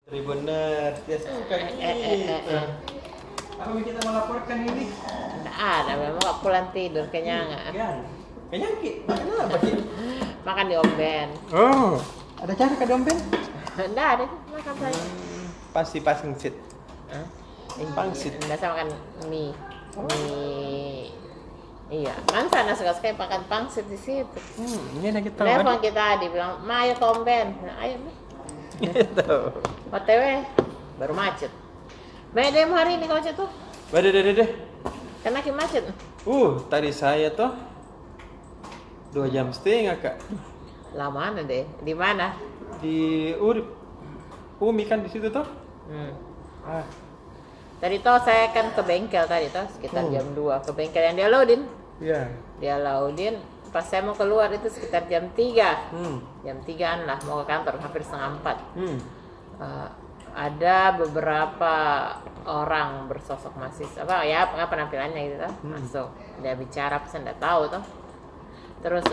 Benar, dia suka gitu. Apa kita melaporkan ini? Nggak ada, memang nggak pulang tidur, kenyangan. Kayaknya kenapa sih? Makan di omben. Oh, ada cara ke domben? Nggak ada, makan saja. Pasti pangsit. Hah? Pangsit. Nggak sama makan mie. Mie. Iya, kan sana suka sekali makan pangsit di situ. Ini ada kita. Telepon kita, dibilang, "Ma, ayo ke omben." Nah, ayo, Mi. Gitu. OTW, baru macet. Banyak demo hari ini kalau macet tuh. Deh. Karena makin macet. Tadi saya tuh 2,5 jam Kak. Lama deh. Di mana? Di Umi kan di situ tuh. Ah, Tadi toh saya kan ke bengkel tadi toh sekitar jam 2 ke bengkel yang dia loadin. iya. Dia loadin, pas saya mau keluar itu sekitar jam 3. Hmm. Jam 3-an lah mau ke kantor, hampir setengah 4. Hmm. Ada beberapa orang bersosok mahasiswa penampilannya gitu toh. Masuk, dia bicara saya enggak tahu toh. Terus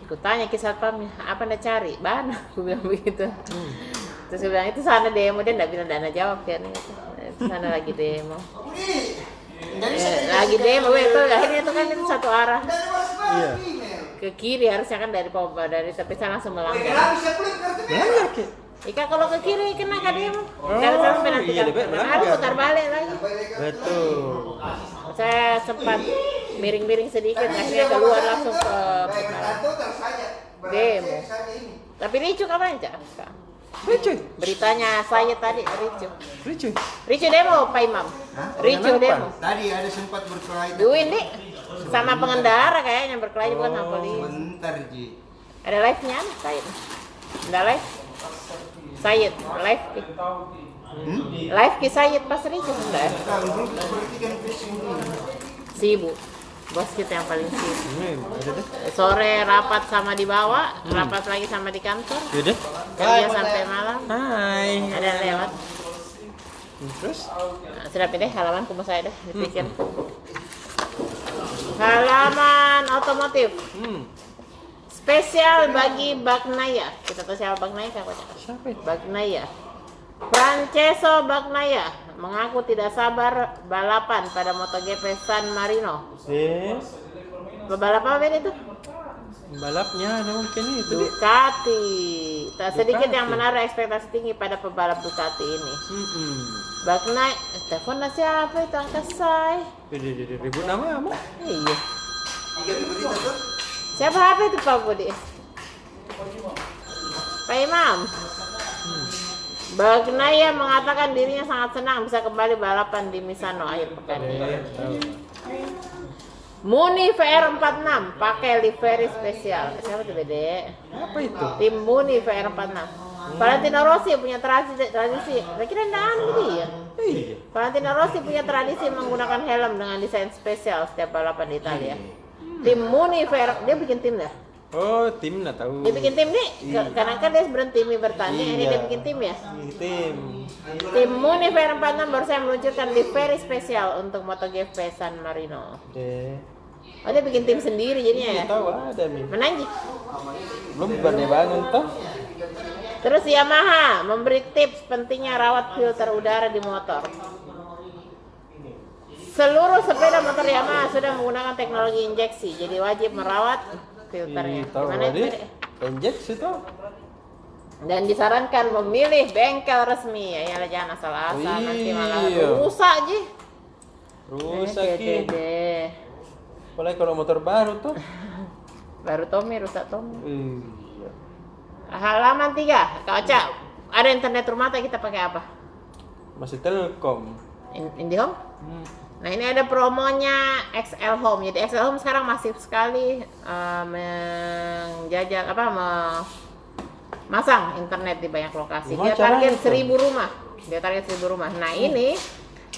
aku tanya ke satpamnya, apa anda cari? Ban, aku bilang begitu. Terus dia bilang, itu sana demo, dia enggak bilang dana jawab kan gitu. Itu sana lagi demo. Lagi demo, itu akhirnya itu kan itu satu arah. Iya. Ke kiri harusnya kan dari tapi saya langsung melanggar. Melanggar Ki. Ika kalau ke kiri kena kan demo. Kalau sampai nanti iya, kan melanggar. harus putar balik lagi. Betul. Saya sempat miring-miring sedikit, akhirnya keluar langsung ke demo. Tapi ricu kapan Cak? Ricu. Beritanya saya tadi ricu. Ricu demo Pak Imam. Ricu Kenapa? demo. Tadi ada sempat berkelahi. Duin dik sama pengendara kayaknya berkelahi bukan sama polisi. Bentar Ji. Ada live-nya Sayid. Enggak live? Sayid live. Live ki Sayid pas ricu enggak? Kalau belum berarti kan fishing dulu. Sibuk. Bos kita yang paling sibuk. Ada deh. Sore rapat sama di bawah, rapat lagi sama di kantor. Yaudah. Kerja sampai malam. Hai. Ada yang lewat. Terus? Nah, sudah pilih halaman kumpul saya deh, dipikir. Halaman otomotif. Spesial bagi Bagnaia. Kita tahu siapa Bagnaia siapa? Siapa itu? Bagnaia. Francesco Bagnaia mengaku tidak sabar balapan pada MotoGP San Marino. Balap apa itu? Balapnya ada mungkin itu deh. Ducati. Tak sedikit Ducati. yang menaruh ekspektasi tinggi pada pebalap Ducati ini. Hmm. Bagnaia, telepon siapa itu angkat saya? Ribut namamu. Iya. Tiga berita tuh. Siapa HP itu Pak Budi? Pak Imam. Bagnaia mengatakan dirinya sangat senang bisa kembali balapan di Misano akhir pekan ini. Muni VR46 pakai livery spesial. Siapa tuh Dede? Apa itu? Tim Muni VR46. Valentino Rossi punya tradisi. Kira enggak dia. Iya. Valentino Rossi punya tradisi menggunakan helm dengan desain spesial setiap balapan di Italia. Tim Muni VR, dia bikin tim dah. Oh, tim nggak tahu. Dia bikin tim nih, karena kan dia berhenti bertanding, ini dia bikin tim ya. Tim. Tim Muni VR46 baru saya meluncurkan livery spesial untuk MotoGP San Marino. Oke. Oh dia bikin tim sendiri jadinya ya. Tahu ada nih. Menanji. Belum bangun bangun toh. Terus Yamaha memberi tips pentingnya rawat filter udara di motor. Seluruh sepeda motor Yamaha sudah menggunakan teknologi injeksi, jadi wajib merawat filternya. Tahu Gimana itu? tadi. Dek? Injeksi tuh. Dan disarankan memilih bengkel resmi ya, jangan asal-asal nanti malah Iya. rusak aja. Rusak Ki. Deh. Apalagi kalau motor baru tuh. Baru Tommy rusak Tommy. Iya. Halaman 3, Kak Oca, ada internet rumah tadi kita pakai apa? Masih Telkom. IndiHome? Nah ini ada promonya XL Home. Jadi XL Home sekarang masif sekali masang internet di banyak lokasi. Dia target 1000 rumah. Nah ini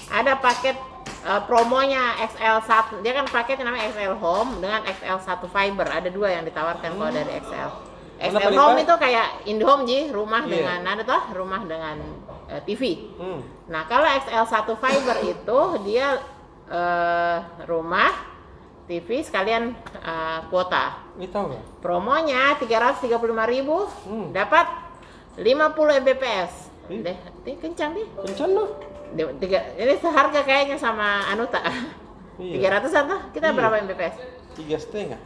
ada paket promonya XL1. Dia kan paketnya namanya XL Home dengan XL1 Fiber. Ada 2 yang ditawarkan kalau dari XL. XL Home itu kayak IndiHome rumah dengan rumah dengan TV. Nah kalau XL1 Fiber itu dia rumah TV sekalian kuota. Ini tahu nggak? Promonya 335.000 dapat 50 Mbps. Ih. Deh, ini kencang nih. Kencang loh. Ini seharga kayaknya sama Anuta. Iya. 300-an tuh. Kita Iya. berapa Mbps? 3,5.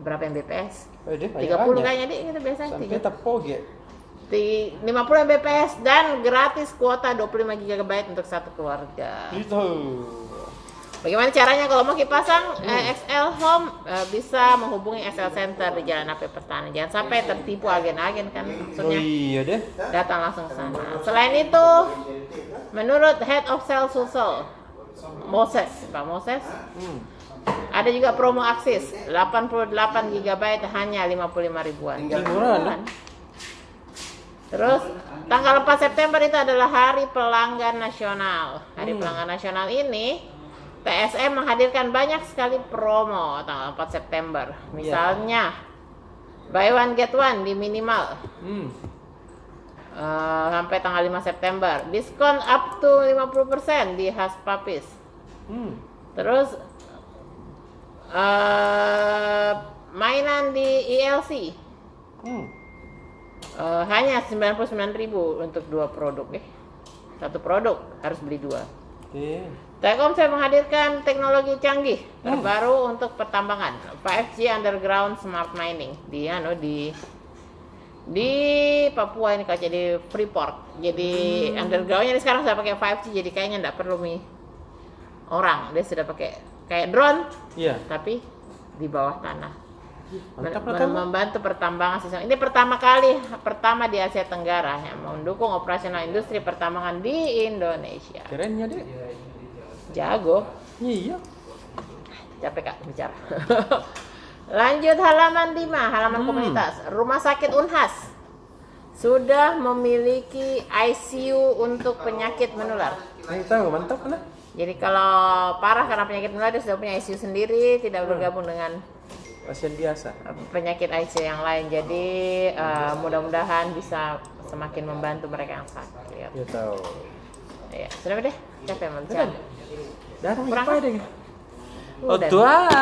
Berapa Mbps? Oh, dia 30 kayaknya deh, kita biasanya sampai tapoge. 50 Mbps dan gratis kuota 25 GB untuk satu keluarga. Itu. Bagaimana caranya kalau mau dipasang XL Home bisa menghubungi XL Center di Jalan AP Pertahanan. Jangan sampai tertipu agen-agen kan Oh maksudnya. iya deh. Datang langsung ke sana. Selain itu, menurut Head of Sales Sulsel, Moses, Pak Moses, ada juga promo Axis 88 GB hanya 55 ribuan. Murah, Terus tanggal 4 September itu adalah Hari Pelanggan Nasional. Hari Pelanggan Nasional ini TSM menghadirkan banyak sekali promo tanggal 4 September. Misalnya buy one get one di minimal. Sampai tanggal 5 September. Diskon up to 50% di Hush Puppies. Terus mainan di ELC. Hanya 99.000 untuk 2 produk Satu produk harus beli 2. Telkomsel menghadirkan teknologi canggih terbaru untuk pertambangan 5G underground smart mining di Papua ini, kalau jadi Freeport. Jadi undergroundnya sekarang sudah pakai 5G, jadi kayaknya nggak perlu orang, dia sudah pakai kayak drone, tapi di bawah tanah. Membantu pertambangan sistem. Ini pertama di Asia Tenggara yang mendukung operasional industri pertambangan di Indonesia. Kerennya deh. Jago. Iya. Capek Kak bicara. Lanjut halaman 5, halaman komunitas. Rumah Sakit Unhas sudah memiliki ICU untuk penyakit menular. Tahu, mantap kan? Jadi kalau parah karena penyakit menular dia sudah punya ICU sendiri, tidak bergabung dengan Pasien biasa. penyakit ICU yang lain. Jadi mudah-mudahan bisa semakin membantu mereka yang sakit. Ya tahu. Ya, sudah deh. Capek bicara. Datang Kurang apa deh? Oh Udah. Tuhan.